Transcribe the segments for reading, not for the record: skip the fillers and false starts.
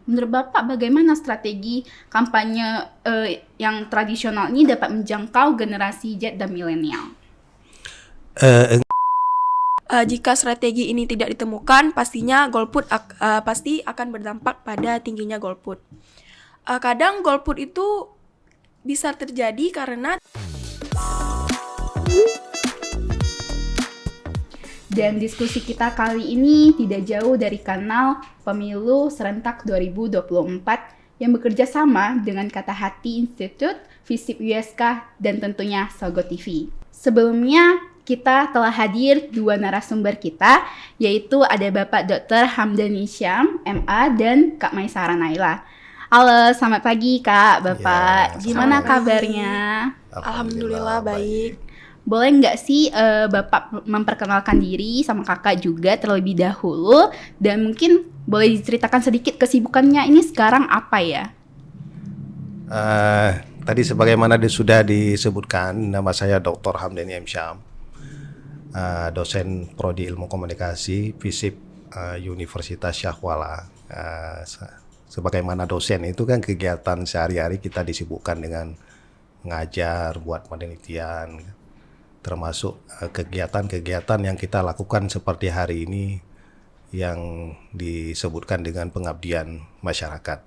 Menurut Bapak, bagaimana strategi kampanye yang tradisional ini dapat menjangkau generasi Z dan milenial? Jika strategi ini tidak ditemukan, pastinya golput pasti akan berdampak pada tingginya golput. Kadang golput itu bisa terjadi karena Dan diskusi kita kali ini tidak jauh dari kanal Pemilu Serentak 2024 yang bekerja sama dengan Kata Hati Institute, Visip USK, dan tentunya Sogo TV. Sebelumnya, kita telah hadir dua narasumber kita, yaitu ada Bapak Dr. Hamdani Syam, MA, dan Kak Maisara Naila. Halo, selamat pagi Kak, Bapak. Gimana kabarnya? Alhamdulillah baik. Boleh nggak sih Bapak memperkenalkan diri sama Kakak juga terlebih dahulu, dan mungkin boleh diceritakan sedikit kesibukannya ini sekarang apa ya? Tadi sebagaimana sudah disebutkan, nama saya Dr. Hamdani M. Syam, dosen Prodi Ilmu Komunikasi Visip Universitas Syahwala. Sebagaimana dosen itu kan kegiatan sehari-hari kita disibukkan dengan mengajar, buat penelitian, termasuk kegiatan-kegiatan yang kita lakukan seperti hari ini yang disebutkan dengan pengabdian masyarakat.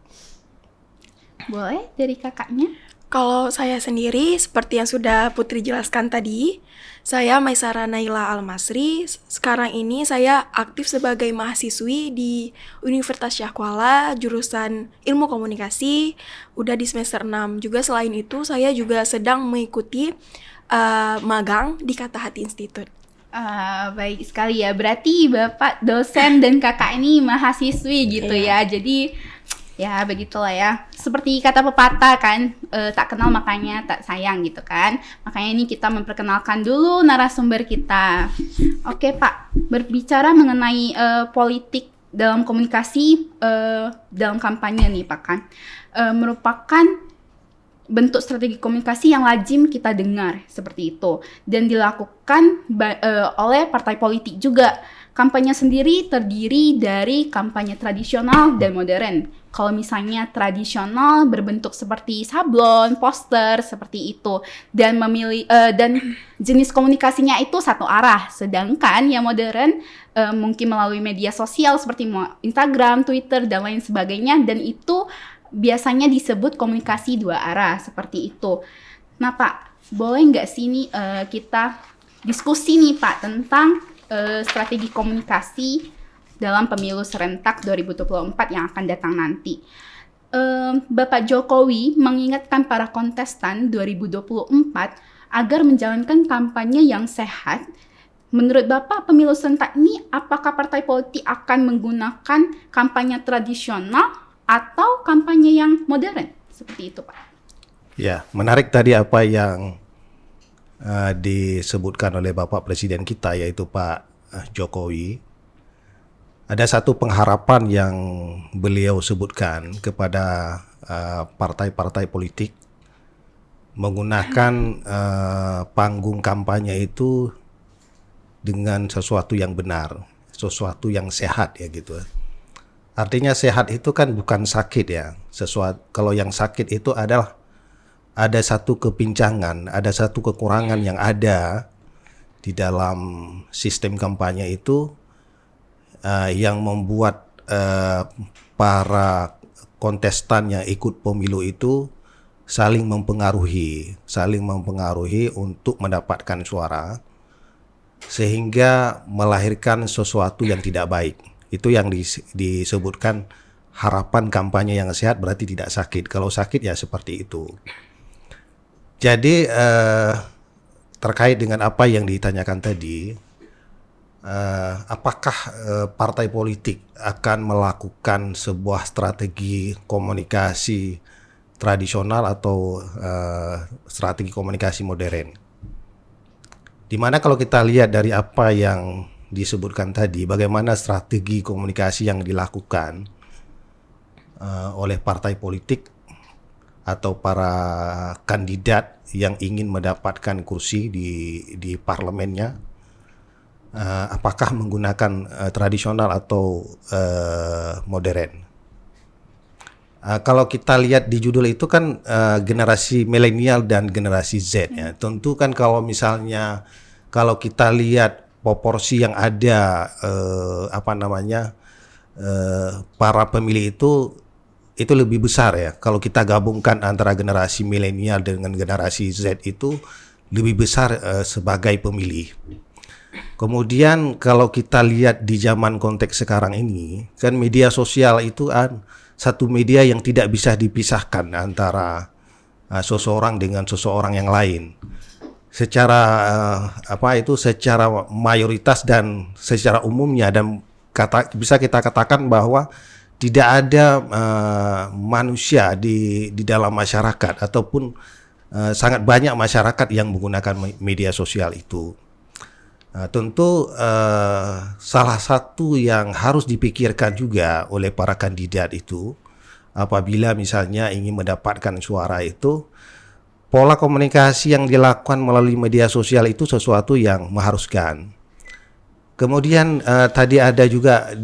Boleh dari kakaknya? Kalau saya sendiri, seperti yang sudah Putri jelaskan tadi, saya Maisara Naila Al-Masri. Sekarang ini saya aktif sebagai mahasiswi di Universitas Syahkuala, jurusan Ilmu Komunikasi, udah di semester 6. Juga selain itu, saya juga sedang mengikuti magang di Kata Hati Institute. Baik sekali ya, berarti Bapak dosen dan kakak ini mahasiswi gitu ya. Jadi ya begitulah ya. Seperti kata pepatah kan, tak kenal makanya tak sayang gitu kan. Makanya ini kita memperkenalkan dulu narasumber kita. Oke Pak, berbicara mengenai politik dalam komunikasi dalam kampanye nih Pak kan, merupakan bentuk strategi komunikasi yang lazim kita dengar seperti itu dan dilakukan oleh partai politik juga. Kampanye sendiri terdiri dari kampanye tradisional dan modern. Kalau misalnya tradisional berbentuk seperti sablon, poster seperti itu dan dan jenis komunikasinya itu satu arah. Sedangkan yang modern mungkin melalui media sosial seperti Instagram, Twitter dan lain sebagainya, dan itu biasanya disebut komunikasi dua arah seperti itu. Nah Pak, boleh nggak sih nih kita diskusi nih Pak tentang strategi komunikasi dalam pemilu serentak 2024 yang akan datang nanti. Bapak Jokowi mengingatkan para kontestan 2024 agar menjalankan kampanye yang sehat. Menurut Bapak, pemilu serentak ini apakah partai politik akan menggunakan kampanye tradisional atau kampanye yang modern? Seperti itu, Pak. Ya, menarik tadi apa yang disebutkan oleh Bapak Presiden kita, yaitu Pak Jokowi. Ada satu pengharapan yang beliau sebutkan kepada partai-partai politik menggunakan panggung kampanye itu dengan sesuatu yang benar, sesuatu yang sehat ya gitu. Artinya sehat itu kan bukan sakit ya. Kalau yang sakit itu adalah ada satu kepincangan, ada satu kekurangan yang ada di dalam sistem kampanye itu yang membuat para kontestan yang ikut pemilu itu saling mempengaruhi untuk mendapatkan suara, sehingga melahirkan sesuatu yang tidak baik. Itu yang disebutkan harapan kampanye yang sehat berarti tidak sakit. Kalau sakit ya seperti itu. Jadi terkait dengan apa yang ditanyakan tadi, apakah partai politik akan melakukan sebuah strategi komunikasi tradisional atau strategi komunikasi modern? Dimana kalau kita lihat dari apa yang disebutkan tadi, bagaimana strategi komunikasi yang dilakukan oleh partai politik atau para kandidat yang ingin mendapatkan kursi di parlemennya, apakah menggunakan tradisional atau modern? Kalau kita lihat di judul itu kan generasi milenial dan generasi Z ya. Tentu kan kalau misalnya kalau kita lihat proporsi yang ada para pemilih itu lebih besar ya. Kalau kita gabungkan antara generasi milenial dengan generasi Z itu lebih besar sebagai pemilih. Kemudian kalau kita lihat di zaman konteks sekarang ini, kan media sosial itu satu media yang tidak bisa dipisahkan antara seseorang dengan seseorang yang lain. Secara secara mayoritas dan secara umumnya, dan bisa kita katakan bahwa tidak ada manusia di dalam masyarakat ataupun sangat banyak masyarakat yang menggunakan media sosial itu. Tentu salah satu yang harus dipikirkan juga oleh para kandidat itu apabila misalnya ingin mendapatkan suara itu, pola komunikasi yang dilakukan melalui media sosial itu sesuatu yang mengharuskan. Kemudian tadi ada juga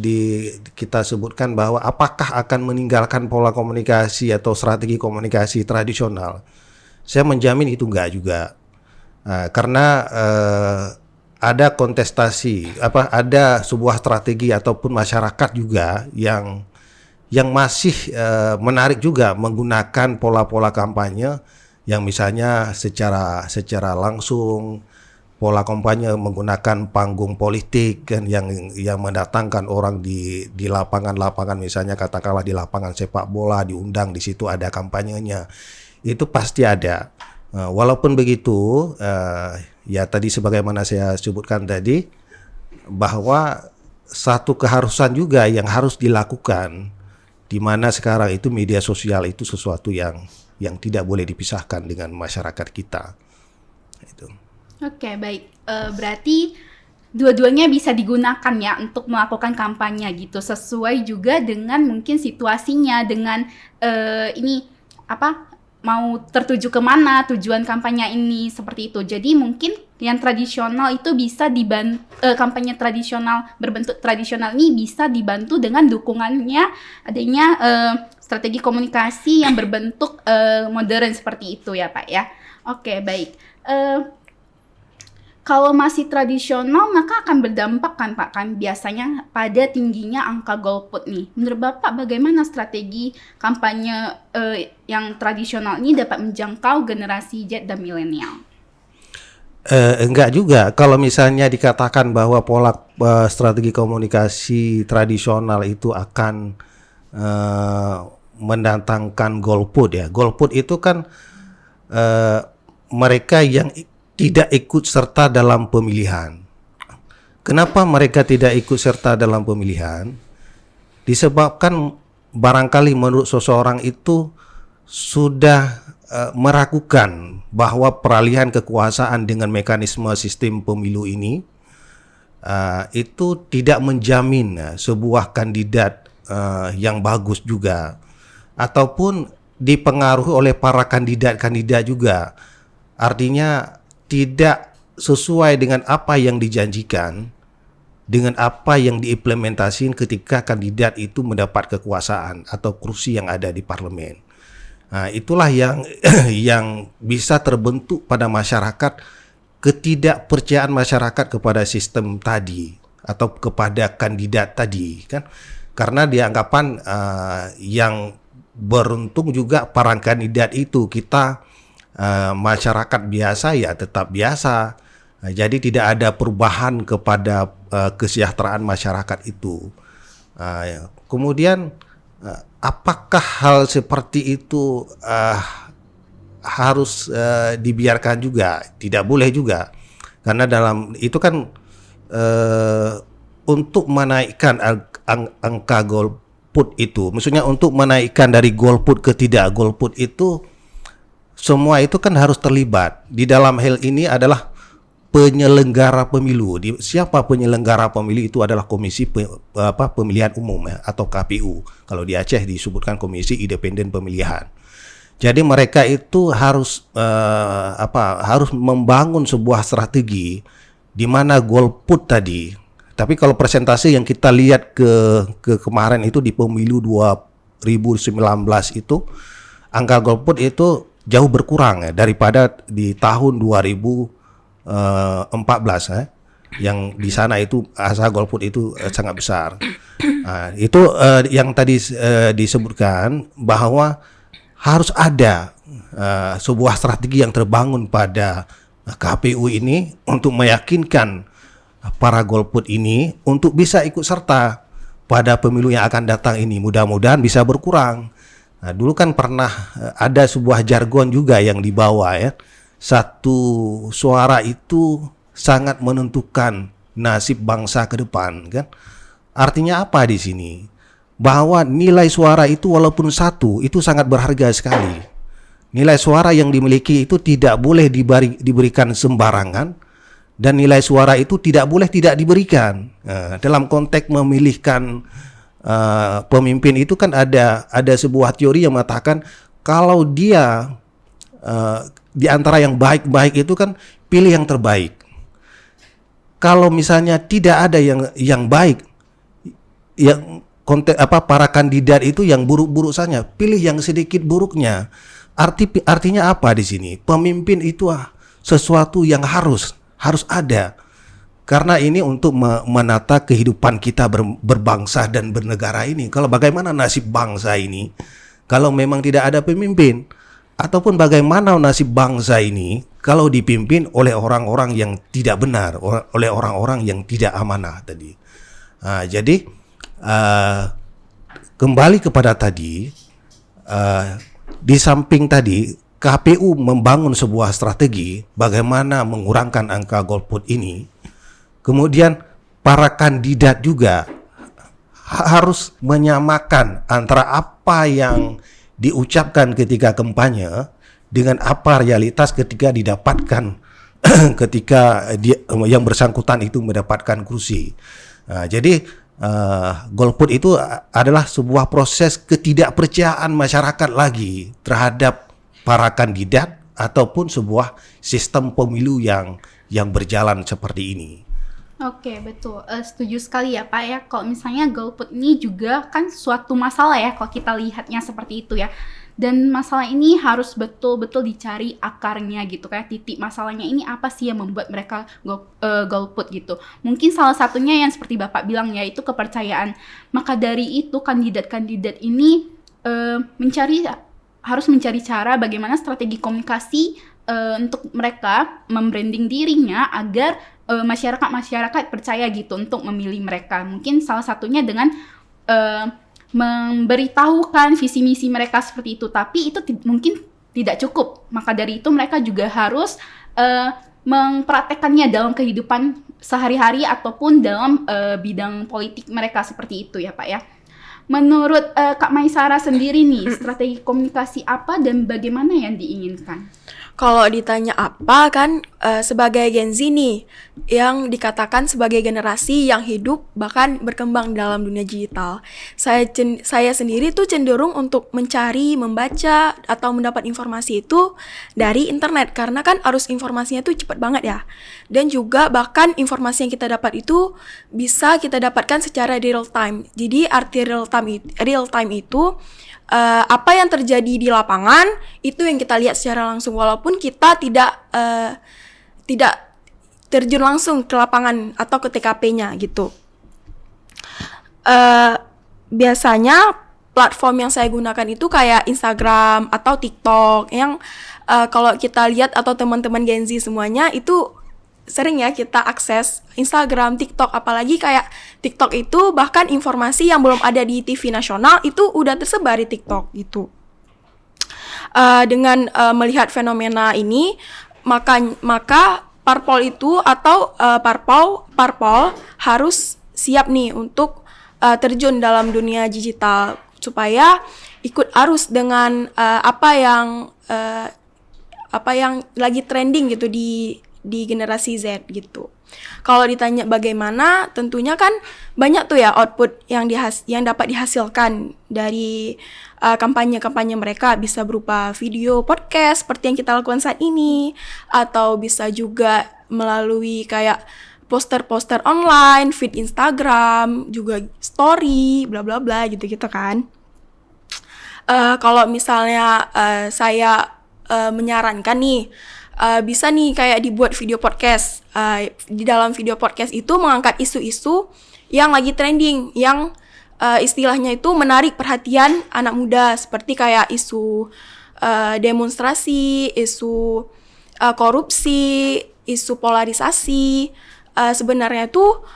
kita sebutkan bahwa apakah akan meninggalkan pola komunikasi atau strategi komunikasi tradisional. Saya menjamin itu enggak juga. Karena ada kontestasi, ada sebuah strategi ataupun masyarakat juga yang masih menarik juga menggunakan pola-pola kampanye yang misalnya secara langsung, pola kampanye menggunakan panggung politik kan yang mendatangkan orang di lapangan-lapangan, misalnya katakanlah di lapangan sepak bola, diundang di situ ada kampanyenya. Itu pasti ada. Walaupun begitu, ya tadi sebagaimana saya sebutkan tadi, bahwa satu keharusan juga yang harus dilakukan, di mana sekarang itu media sosial itu sesuatu yang tidak boleh dipisahkan dengan masyarakat kita. Itu. Oke, baik. Berarti dua-duanya bisa digunakan ya untuk melakukan kampanye gitu, sesuai juga dengan mungkin situasinya, dengan mau tertuju kemana tujuan kampanye ini, seperti itu. Jadi mungkin yang tradisional itu bisa kampanye tradisional berbentuk tradisional ini bisa dibantu dengan dukungannya adanya strategi komunikasi yang berbentuk modern seperti itu ya Pak ya. Oke, baik. Kalau masih tradisional maka akan berdampak kan Pak, kan biasanya pada tingginya angka golput nih. Menurut Bapak bagaimana strategi kampanye yang tradisional ini dapat menjangkau generasi Z dan milenial? Enggak juga. Kalau misalnya dikatakan bahwa pola strategi komunikasi tradisional itu akan mendatangkan golput ya. Golput itu kan mereka yang tidak ikut serta dalam pemilihan. Kenapa mereka tidak ikut serta dalam pemilihan? Disebabkan barangkali menurut seseorang itu sudah meragukan bahwa peralihan kekuasaan dengan mekanisme sistem pemilu ini itu tidak menjamin sebuah kandidat yang bagus juga, ataupun dipengaruhi oleh para kandidat-kandidat juga. Artinya tidak sesuai dengan apa yang dijanjikan, dengan apa yang diimplementasikan ketika kandidat itu mendapat kekuasaan atau kursi yang ada di parlemen. Nah, itulah yang bisa terbentuk pada masyarakat, ketidakpercayaan masyarakat kepada sistem tadi atau kepada kandidat tadi kan, karena dianggapan yang beruntung juga para kandidat itu kita masyarakat biasa ya tetap biasa. Jadi tidak ada perubahan kepada kesejahteraan masyarakat itu. Kemudian apakah hal seperti itu harus dibiarkan juga? Tidak boleh juga. Karena dalam itu kan untuk menaikkan angka golput itu, maksudnya untuk menaikkan dari golput ke tidak golput itu, semua itu kan harus terlibat. Di dalam hal ini adalah penyelenggara pemilu. Siapa penyelenggara pemilu? Itu adalah Komisi Pemilihan Umum ya, atau KPU. Kalau di Aceh disebutkan Komisi Independen Pemilihan. Jadi mereka itu harus harus membangun sebuah strategi di mana golput tadi. Tapi kalau persentase yang kita lihat ke kemarin itu di pemilu itu angka golput itu jauh berkurang ya daripada di tahun 2014 ya. Yang di sana itu angka golput itu sangat besar. Nah, itu yang tadi disebutkan bahwa harus ada sebuah strategi yang terbangun pada KPU ini untuk meyakinkan para golput ini untuk bisa ikut serta pada pemilu yang akan datang ini. Mudah-mudahan bisa berkurang. Nah, dulu kan pernah ada sebuah jargon juga yang dibawa ya. Satu suara itu sangat menentukan nasib bangsa ke depan kan. Artinya apa di sini? Bahwa nilai suara itu walaupun satu itu sangat berharga sekali. Nilai suara yang dimiliki itu tidak boleh diberikan sembarangan dan nilai suara itu tidak boleh tidak diberikan. Dalam konteks memilihkan pemimpin itu kan ada sebuah teori yang mengatakan kalau dia di antara yang baik-baik itu kan pilih yang terbaik. Kalau misalnya tidak ada yang baik, yang para kandidat itu yang buruk-buruk saja, pilih yang sedikit buruknya. Artinya apa di sini? Pemimpin itu sesuatu yang harus ada. Karena ini untuk menata kehidupan kita berbangsa dan bernegara ini. Kalau bagaimana nasib bangsa ini kalau memang tidak ada pemimpin, ataupun bagaimana nasib bangsa ini kalau dipimpin oleh orang-orang yang tidak benar, oleh orang-orang yang tidak amanah tadi. Jadi kembali kepada tadi, di samping tadi KPU membangun sebuah strategi bagaimana mengurangkan angka golput ini. Kemudian para kandidat juga harus menyamakan antara apa yang diucapkan ketika kampanye dengan apa realitas ketika didapatkan ketika yang bersangkutan itu mendapatkan kursi. Jadi golput itu adalah sebuah proses ketidakpercayaan masyarakat lagi terhadap para kandidat ataupun sebuah sistem pemilu yang berjalan seperti ini. Oke, betul. Setuju sekali ya Pak ya. Kalau misalnya golput ini juga kan suatu masalah ya kalau kita lihatnya seperti itu ya. Dan masalah ini harus betul-betul dicari akarnya gitu, kayak titik masalahnya ini apa sih yang membuat mereka golput gitu. Mungkin salah satunya yang seperti Bapak bilang ya, itu kepercayaan. Maka dari itu kandidat-kandidat ini harus mencari cara bagaimana strategi komunikasi untuk mereka membranding dirinya agar masyarakat percaya gitu untuk memilih mereka. Mungkin salah satunya dengan memberitahukan visi misi mereka seperti itu, tapi itu mungkin tidak cukup. Maka dari itu mereka juga harus mempraktekkannya dalam kehidupan sehari-hari ataupun dalam bidang politik mereka seperti itu ya Pak ya. Menurut Kak Maisara sendiri nih, strategi komunikasi apa dan bagaimana yang diinginkan? Kalau ditanya apa kan, sebagai Gen Z nih, yang dikatakan sebagai generasi yang hidup bahkan berkembang dalam dunia digital. Saya sendiri tuh cenderung untuk mencari, membaca, atau mendapat informasi itu dari internet. Karena kan arus informasinya tuh cepat banget ya. Dan juga bahkan informasi yang kita dapat itu bisa kita dapatkan secara real time. Jadi arti real time itu apa yang terjadi di lapangan itu yang kita lihat secara langsung, walaupun kita tidak terjun langsung ke lapangan atau ke TKP-nya gitu. Biasanya platform yang saya gunakan itu kayak Instagram atau TikTok yang kalau kita lihat atau teman-teman Gen Z semuanya itu sering ya kita akses Instagram, TikTok, apalagi kayak TikTok itu bahkan informasi yang belum ada di TV nasional itu udah tersebar di TikTok gitu. Dengan melihat fenomena ini, maka parpol itu atau parpol harus siap nih untuk terjun dalam dunia digital supaya ikut arus dengan apa yang lagi trending gitu di generasi Z gitu. Kalau ditanya bagaimana, tentunya kan banyak tuh ya output yang dapat dihasilkan dari kampanye-kampanye mereka, bisa berupa video, podcast seperti yang kita lakukan saat ini, atau bisa juga melalui kayak poster-poster online, feed Instagram, juga story, bla bla bla gitu-gitu kan. Kalau misalnya saya menyarankan nih, bisa nih kayak dibuat video podcast. Di dalam video podcast itu mengangkat isu-isu yang lagi trending, yang istilahnya itu menarik perhatian anak muda, seperti kayak isu demonstrasi, isu korupsi, isu polarisasi. Sebenarnya tuh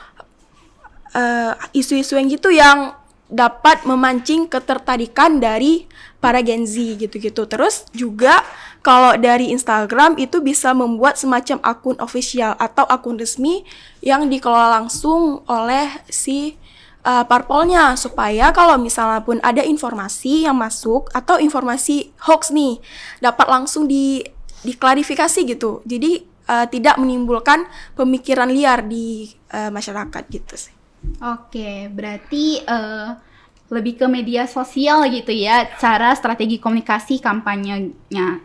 isu-isu yang gitu yang dapat memancing ketertarikan dari para Gen Z gitu-gitu. Terus juga kalau dari Instagram itu bisa membuat semacam akun official atau akun resmi yang dikelola langsung oleh si parpolnya, supaya kalau misalnya pun ada informasi yang masuk atau informasi hoax nih dapat langsung diklarifikasi gitu. Jadi tidak menimbulkan pemikiran liar di masyarakat gitu sih. Oke, berarti lebih ke media sosial gitu ya, cara strategi komunikasi kampanyenya.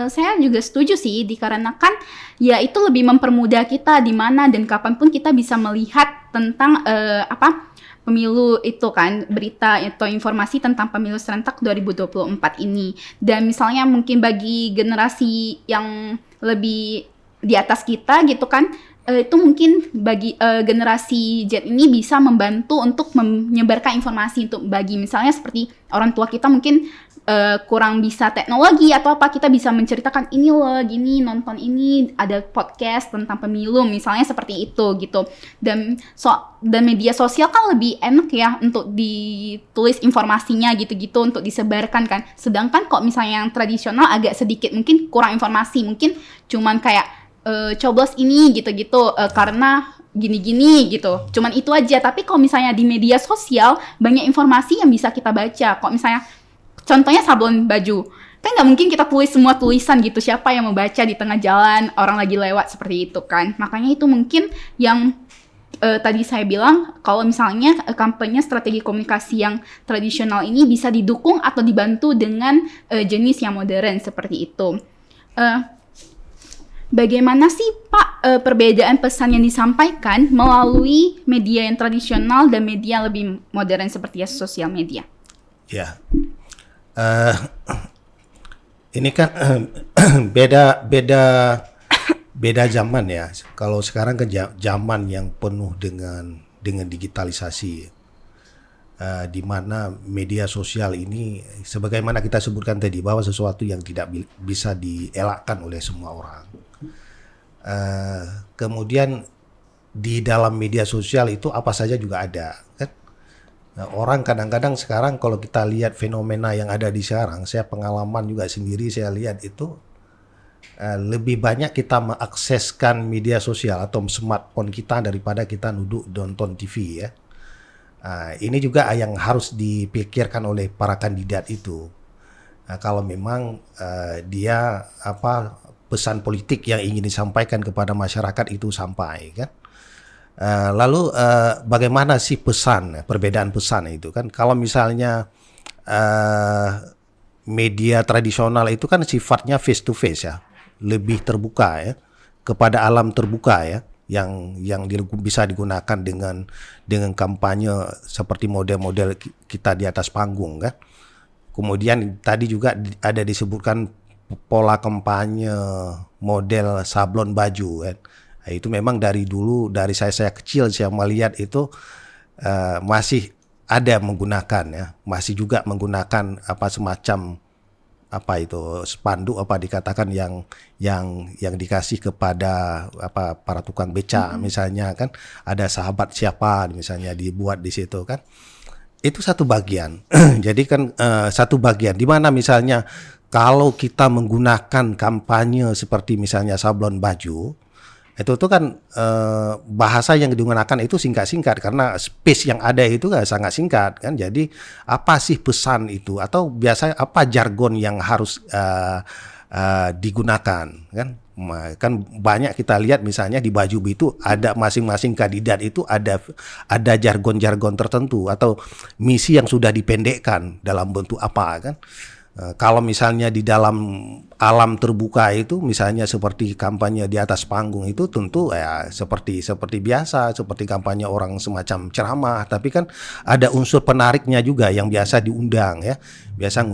Saya juga setuju sih, dikarenakan ya itu lebih mempermudah kita di mana dan kapanpun kita bisa melihat tentang pemilu itu kan, berita atau informasi tentang pemilu serentak 2024 ini. Dan misalnya mungkin bagi generasi yang lebih di atas kita gitu kan, itu mungkin bagi generasi Z ini bisa membantu untuk menyebarkan informasi untuk bagi misalnya seperti orang tua kita mungkin kurang bisa teknologi atau apa, kita bisa menceritakan ini loh gini, nonton ini ada podcast tentang pemilu misalnya seperti itu gitu. Dan media sosial kan lebih enak ya untuk ditulis informasinya gitu-gitu untuk disebarkan kan. Sedangkan kok misalnya yang tradisional agak sedikit mungkin kurang informasi, mungkin cuman kayak coblos ini gitu-gitu karena gini-gini gitu. Cuman itu aja. Tapi kalau misalnya di media sosial banyak informasi yang bisa kita baca. Kok misalnya contohnya sablon baju. Kan nggak mungkin kita tulis semua tulisan gitu. Siapa yang membaca di tengah jalan, orang lagi lewat seperti itu kan. Makanya itu mungkin yang tadi saya bilang kalau misalnya kampanye strategi komunikasi yang tradisional ini bisa didukung atau dibantu dengan jenis yang modern seperti itu. Bagaimana sih Pak perbedaan pesan yang disampaikan melalui media yang tradisional dan media yang lebih modern seperti sosial media? Ya, ini kan beda zaman ya. Kalau sekarang kan zaman yang penuh dengan digitalisasi, di mana media sosial ini, sebagaimana kita sebutkan tadi, bahwa sesuatu yang tidak bisa dielakkan oleh semua orang. Kemudian di dalam media sosial itu apa saja juga ada kan? Nah, orang kadang-kadang sekarang kalau kita lihat fenomena yang ada di sekarang, saya pengalaman juga sendiri, saya lihat itu lebih banyak kita mengakseskan media sosial atau smartphone kita daripada kita duduk nonton TV ya. Ini juga yang harus dipikirkan oleh para kandidat itu. Kalau memang dia pesan politik yang ingin disampaikan kepada masyarakat itu sampai kan. Lalu bagaimana sih perbedaan pesan itu kan? Kalau misalnya media tradisional itu kan sifatnya face to face ya, lebih terbuka ya, kepada alam terbuka ya, yang bisa digunakan dengan kampanye seperti model-model kita di atas panggung kan. Kemudian tadi juga ada disebutkan pola kampanye model sablon baju kan. Nah, itu memang dari dulu, dari saya kecil saya melihat itu masih ada menggunakan ya, masih juga menggunakan semacam spanduk dikatakan yang dikasih kepada para tukang beca misalnya kan, ada sahabat siapa misalnya dibuat di situ kan. Itu satu bagian. Jadi kan satu bagian di mana misalnya kalau kita menggunakan kampanye seperti misalnya sablon baju, itu tuh kan bahasa yang digunakan itu singkat-singkat karena space yang ada itu kan sangat singkat kan. Jadi apa sih pesan itu, atau biasanya apa jargon yang harus digunakan kan? Kan banyak kita lihat misalnya di baju itu ada masing-masing kandidat itu ada jargon-jargon tertentu atau misi yang sudah dipendekkan dalam bentuk apa kan. Kalau misalnya di dalam alam terbuka itu, misalnya seperti kampanye di atas panggung itu, tentu ya seperti biasa, seperti kampanye orang semacam ceramah. Tapi kan ada unsur penariknya juga yang biasa diundang ya. Biasa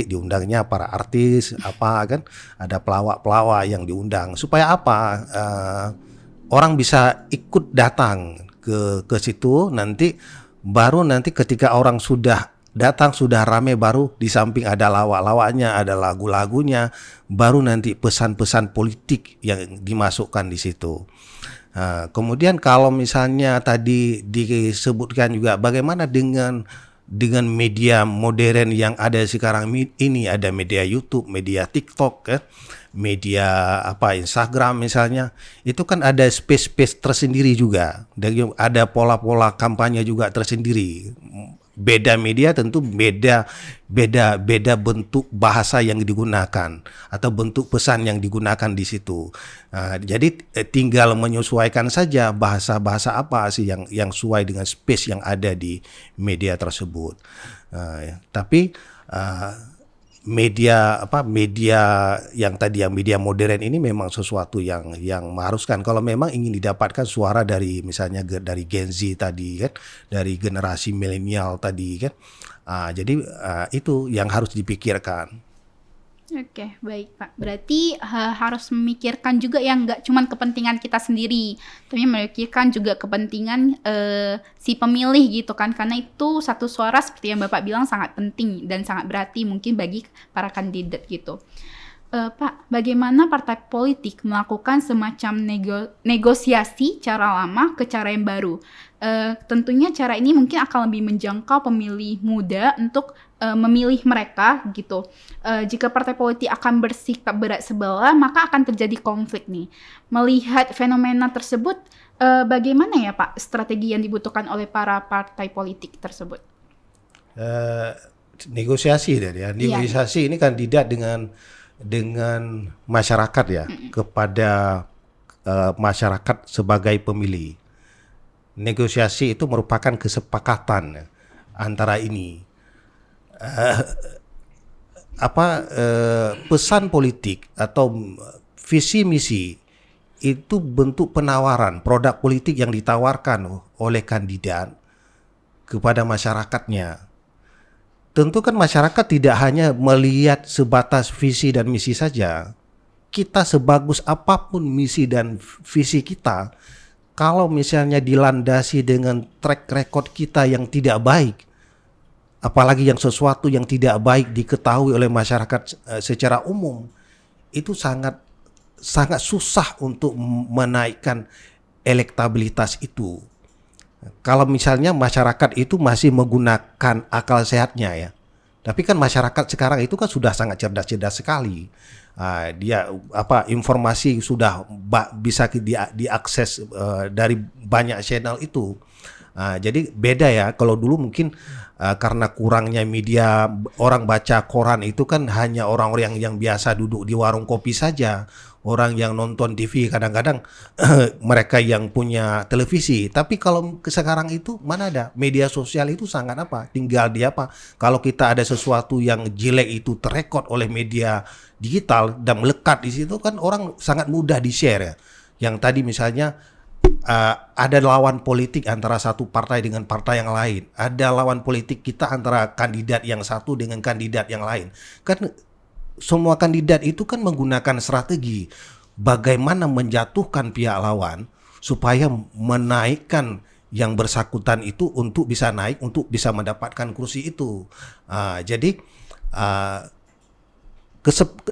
diundangnya para artis apa kan, ada pelawak-pelawak yang diundang supaya apa? Orang bisa ikut datang ke situ nanti. Baru nanti ketika orang sudah datang sudah rame, baru di samping ada lawak-lawaknya, ada lagu-lagunya, baru nanti pesan-pesan politik yang dimasukkan di situ. Kemudian kalau misalnya tadi disebutkan juga bagaimana dengan media modern yang ada sekarang ini, ada media YouTube, media TikTok ya, media Instagram misalnya, itu kan ada space tersendiri juga, dan ada pola-pola kampanye juga tersendiri. Beda media tentu beda bentuk bahasa yang digunakan atau bentuk pesan yang digunakan di situ. Jadi tinggal menyesuaikan saja bahasa apa sih yang sesuai dengan space yang ada di media tersebut. Tapi media yang media modern ini memang sesuatu yang mengharuskan kalau memang ingin didapatkan suara dari misalnya dari Gen Z tadi kan, dari generasi milenial tadi kan. Jadi itu yang harus dipikirkan. Oke, baik Pak. Berarti harus memikirkan juga yang nggak cuma kepentingan kita sendiri, tapi memikirkan juga kepentingan si pemilih gitu kan. Karena itu satu suara seperti yang Bapak bilang sangat penting dan sangat berarti mungkin bagi para kandidat gitu. Pak, bagaimana partai politik melakukan semacam negosiasi cara lama ke cara yang baru? Tentunya cara ini mungkin akan lebih menjangkau pemilih muda untuk memilih mereka gitu. Jika partai politik akan bersikap berat sebelah, maka akan terjadi konflik nih. Melihat fenomena tersebut, bagaimana ya Pak strategi yang dibutuhkan oleh para partai politik tersebut? Negosiasi ya. Negosiasi ini kandidat dengan masyarakat ya, kepada masyarakat sebagai pemilih. Negosiasi itu merupakan kesepakatan antara ini. Pesan politik atau visi misi itu bentuk penawaran produk politik yang ditawarkan oleh kandidat kepada masyarakatnya. Tentu kan masyarakat tidak hanya melihat sebatas visi dan misi saja. Kita sebagus apapun misi dan visi kita, kalau misalnya dilandasi dengan track record kita yang tidak baik, apalagi yang sesuatu yang tidak baik diketahui oleh masyarakat secara umum, itu sangat susah untuk menaikkan elektabilitas itu. Kalau misalnya masyarakat itu masih menggunakan akal sehatnya ya. Tapi kan masyarakat sekarang itu kan sudah sangat cerdas sekali. Dia informasi sudah bisa diakses dari banyak channel itu. Jadi beda ya, kalau dulu mungkin karena kurangnya media, orang baca koran itu kan hanya orang-orang yang biasa duduk di warung kopi saja. Orang yang nonton TV kadang-kadang mereka yang punya televisi. Tapi kalau sekarang itu mana ada media sosial itu sangat tinggal di kalau kita ada sesuatu yang jelek itu terekod oleh media digital dan melekat di situ kan orang sangat mudah di-share ya. Yang tadi misalnya ada lawan politik antara satu partai dengan partai yang lain. Ada lawan politik kita antara kandidat yang satu dengan kandidat yang lain. Kan semua kandidat itu kan menggunakan strategi bagaimana menjatuhkan pihak lawan supaya menaikkan yang bersangkutan itu untuk bisa naik, untuk bisa mendapatkan kursi itu. Jadi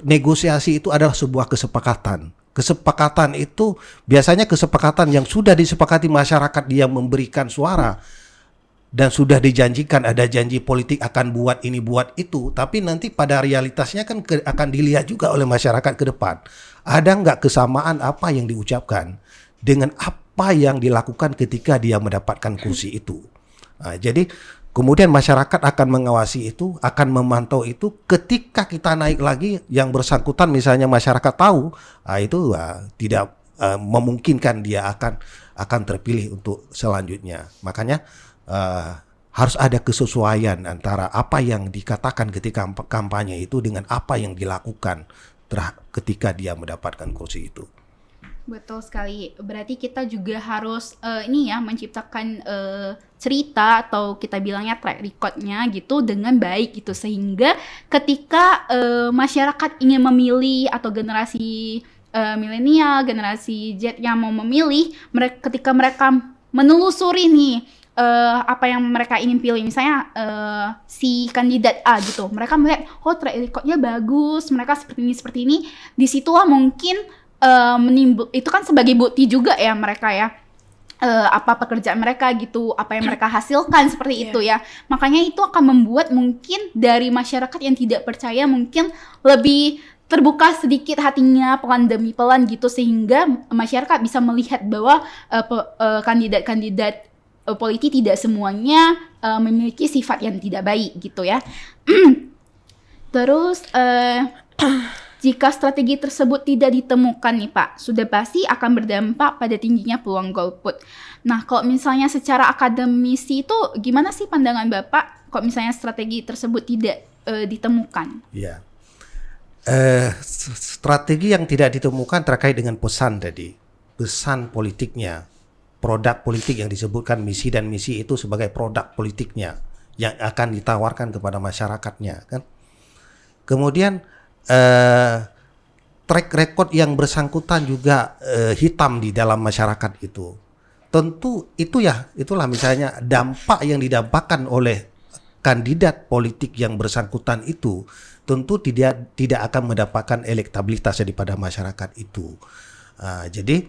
negosiasi itu adalah sebuah kesepakatan. Kesepakatan itu biasanya kesepakatan yang sudah disepakati masyarakat yang memberikan suara. Dan sudah dijanjikan ada janji politik akan buat ini buat itu, tapi nanti pada realitasnya kan akan dilihat juga oleh masyarakat ke depan. Ada nggak kesamaan apa yang diucapkan dengan apa yang dilakukan ketika dia mendapatkan kursi itu. Jadi kemudian masyarakat akan mengawasi itu, akan memantau itu. Ketika kita naik lagi yang bersangkutan misalnya masyarakat tahu, itu tidak memungkinkan dia akan terpilih untuk selanjutnya. Makanya harus ada kesesuaian antara apa yang dikatakan ketika kampanye itu dengan apa yang dilakukan ketika dia mendapatkan kursi itu. Betul sekali. Berarti kita juga harus menciptakan cerita atau kita bilangnya track recordnya gitu dengan baik gitu, sehingga ketika masyarakat ingin memilih atau generasi milenial, generasi Z yang mau memilih, ketika mereka menelusuri nih apa yang mereka ingin pilih, misalnya si kandidat A gitu, mereka melihat track recordnya bagus, mereka seperti ini, disitulah mungkin menimbul, itu kan sebagai bukti juga ya mereka ya, apa pekerjaan mereka gitu, apa yang mereka hasilkan seperti itu ya. Makanya itu akan membuat mungkin dari masyarakat yang tidak percaya mungkin lebih terbuka sedikit hatinya pelan demi pelan gitu, sehingga masyarakat bisa melihat bahwa kandidat-kandidat politik tidak semuanya memiliki sifat yang tidak baik gitu ya. Terus jika strategi tersebut tidak ditemukan nih Pak, sudah pasti akan berdampak pada tingginya peluang golput. Nah, kalau misalnya secara akademisi itu gimana sih pandangan Bapak kalau misalnya strategi tersebut tidak ditemukan? Ya, strategi yang tidak ditemukan terkait dengan pesan tadi, pesan politiknya, produk politik yang disebutkan misi dan misi itu sebagai produk politiknya yang akan ditawarkan kepada masyarakatnya, kan? Kemudian track record yang bersangkutan juga hitam di dalam masyarakat itu. Tentu itulah misalnya dampak yang didampakkan oleh kandidat politik yang bersangkutan itu, tentu tidak akan mendapatkan elektabilitas daripada masyarakat itu. Jadi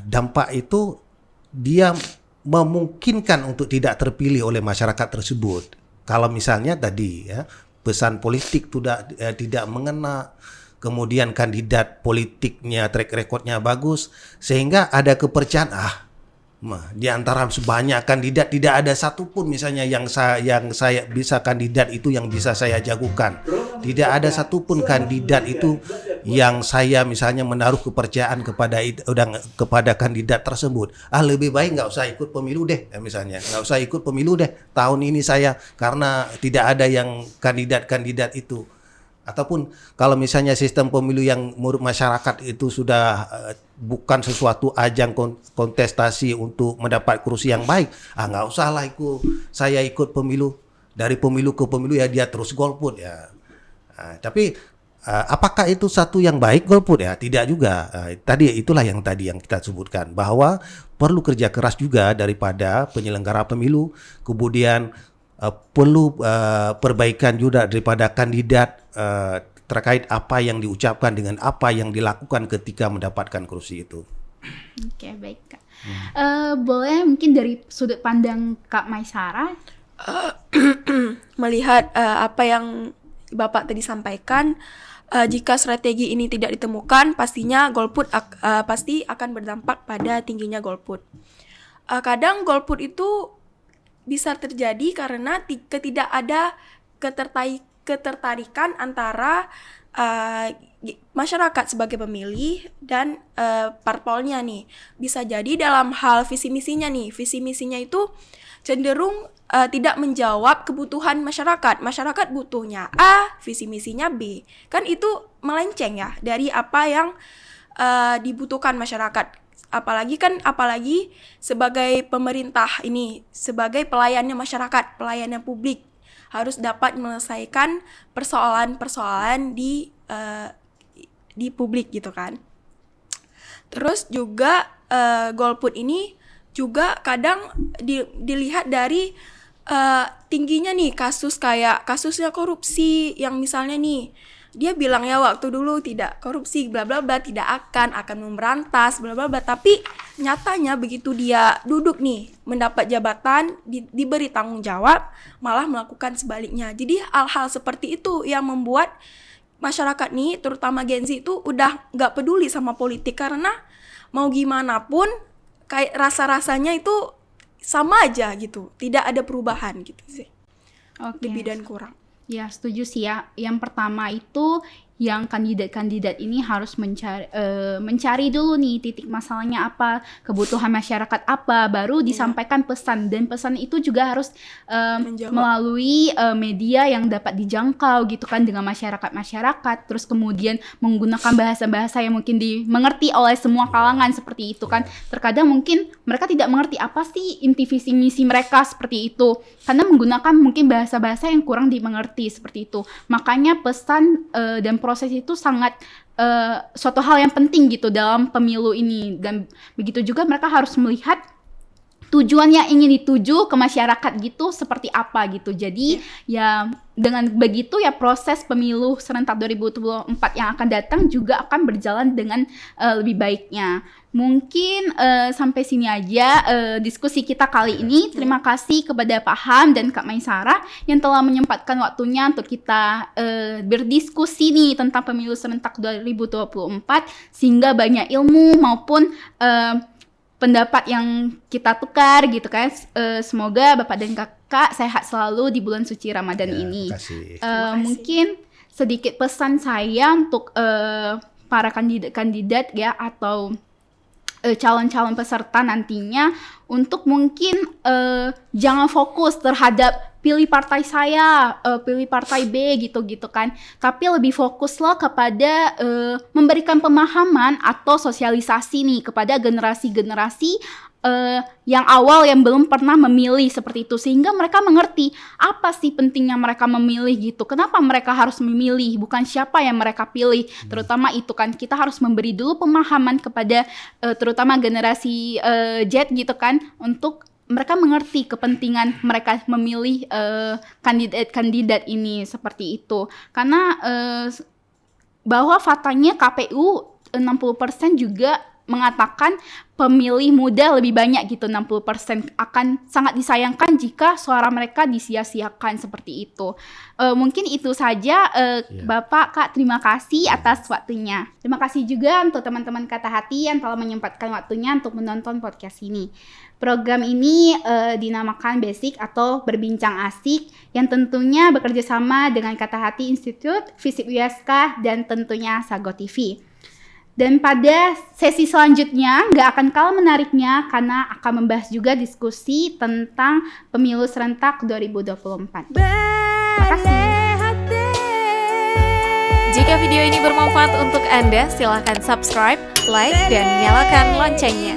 dampak itu dia memungkinkan untuk tidak terpilih oleh masyarakat tersebut. Kalau misalnya tadi ya, pesan politik tidak mengena, kemudian kandidat politiknya track recordnya bagus, sehingga ada kepercayaan di antara sebanyak kandidat tidak ada satupun misalnya yang saya bisa kandidat itu yang bisa saya jagokan, tidak ada satupun kandidat itu yang saya misalnya menaruh kepercayaan kepada kandidat tersebut. Lebih baik nggak usah ikut pemilu deh, misalnya nggak usah ikut pemilu deh tahun ini saya, karena tidak ada yang kandidat itu. Ataupun kalau misalnya sistem pemilu yang menurut masyarakat itu sudah bukan sesuatu ajang kontestasi untuk mendapat kursi yang baik, nggak usah lah saya ikut pemilu, dari pemilu ke pemilu ya dia terus golput ya. Tapi apakah itu satu yang baik golput ya? Tidak juga. Itulah yang kita sebutkan, bahwa perlu kerja keras juga daripada penyelenggara pemilu, kemudian perlu perbaikan juga daripada kandidat terkait apa yang diucapkan dengan apa yang dilakukan ketika mendapatkan kursi itu. Oke, baik Kak. Boleh mungkin dari sudut pandang Kak Maisara? Melihat apa yang Bapak tadi sampaikan, jika strategi ini tidak ditemukan, pastinya golput pasti akan berdampak pada tingginya golput. Kadang golput itu bisa terjadi karena tidak ada ketertarikan antara masyarakat sebagai pemilih dan parpolnya nih. Bisa jadi dalam hal visi misinya nih, visi misinya itu cenderung tidak menjawab kebutuhan masyarakat. Masyarakat butuhnya A, visi misinya B. Kan itu melenceng ya dari apa yang dibutuhkan masyarakat. Apalagi sebagai pemerintah ini, sebagai pelayannya masyarakat, pelayannya publik, harus dapat menyelesaikan persoalan-persoalan di publik gitu kan. Terus juga golput ini juga kadang dilihat dari tingginya nih kasusnya korupsi, yang misalnya nih dia bilang ya waktu dulu tidak korupsi bla bla bla, tidak akan memberantas bla bla bla, tapi nyatanya begitu dia duduk nih mendapat jabatan, diberi tanggung jawab, malah melakukan sebaliknya. Jadi hal-hal seperti itu yang membuat masyarakat nih, terutama Gen Z itu udah nggak peduli sama politik, karena mau gimana pun kayak rasa-rasanya itu sama aja gitu, tidak ada perubahan gitu sih. Oke. Lebih dan kurang. Ya, setuju sih ya. Yang pertama itu yang kandidat-kandidat ini harus mencari dulu nih titik masalahnya apa, kebutuhan masyarakat apa, baru disampaikan pesan, dan pesan itu juga harus Menjawab. melalui media yang dapat dijangkau gitu kan dengan masyarakat, terus kemudian menggunakan bahasa-bahasa yang mungkin dimengerti oleh semua kalangan seperti itu kan. Terkadang mungkin mereka tidak mengerti apa sih inti visi misi mereka seperti itu, karena menggunakan mungkin bahasa-bahasa yang kurang dimengerti seperti itu. Makanya pesan dan proses itu sangat suatu hal yang penting gitu dalam pemilu ini, dan begitu juga mereka harus melihat tujuan yang ingin dituju ke masyarakat gitu seperti apa gitu. Jadi ya dengan begitu ya proses pemilu serentak 2024 yang akan datang juga akan berjalan dengan lebih baiknya. Mungkin sampai sini aja diskusi kita kali ini. Terima kasih kepada Pak Ham dan Kak Maisara yang telah menyempatkan waktunya untuk kita berdiskusi nih tentang pemilu serentak 2024, sehingga banyak ilmu maupun pendapat yang kita tukar gitu kan. Semoga Bapak dan Kakak sehat selalu di bulan suci Ramadan ini. Terima kasih. Mungkin sedikit pesan saya untuk para kandidat-kandidat ya, atau calon-calon peserta nantinya, untuk mungkin jangan fokus terhadap pilih partai saya, pilih partai B gitu kan. Tapi lebih fokuslah kepada memberikan pemahaman atau sosialisasi nih kepada generasi-generasi yang awal yang belum pernah memilih seperti itu, sehingga mereka mengerti apa sih pentingnya mereka memilih gitu. Kenapa mereka harus memilih, bukan siapa yang mereka pilih. Terutama itu kan kita harus memberi dulu pemahaman kepada terutama generasi Z gitu kan, untuk mereka mengerti kepentingan mereka memilih kandidat-kandidat ini seperti itu. Karena bahwa faktanya KPU 60% juga mengatakan pemilih muda lebih banyak gitu, 60%. Akan sangat disayangkan jika suara mereka disia-siakan seperti itu. Mungkin itu saja Bapak, Kak, terima kasih atas waktunya. Terima kasih juga untuk teman-teman Kata Hati yang telah menyempatkan waktunya untuk menonton podcast ini. Program ini dinamakan Basic atau Berbincang Asik, yang tentunya bekerja sama dengan Kata Hati Institute, Visip USK, dan tentunya Sago TV. Dan pada sesi selanjutnya nggak akan kalah menariknya, karena akan membahas juga diskusi tentang pemilu serentak 2024. Terima kasih. Jika video ini bermanfaat untuk Anda, silakan subscribe, like, dan nyalakan loncengnya.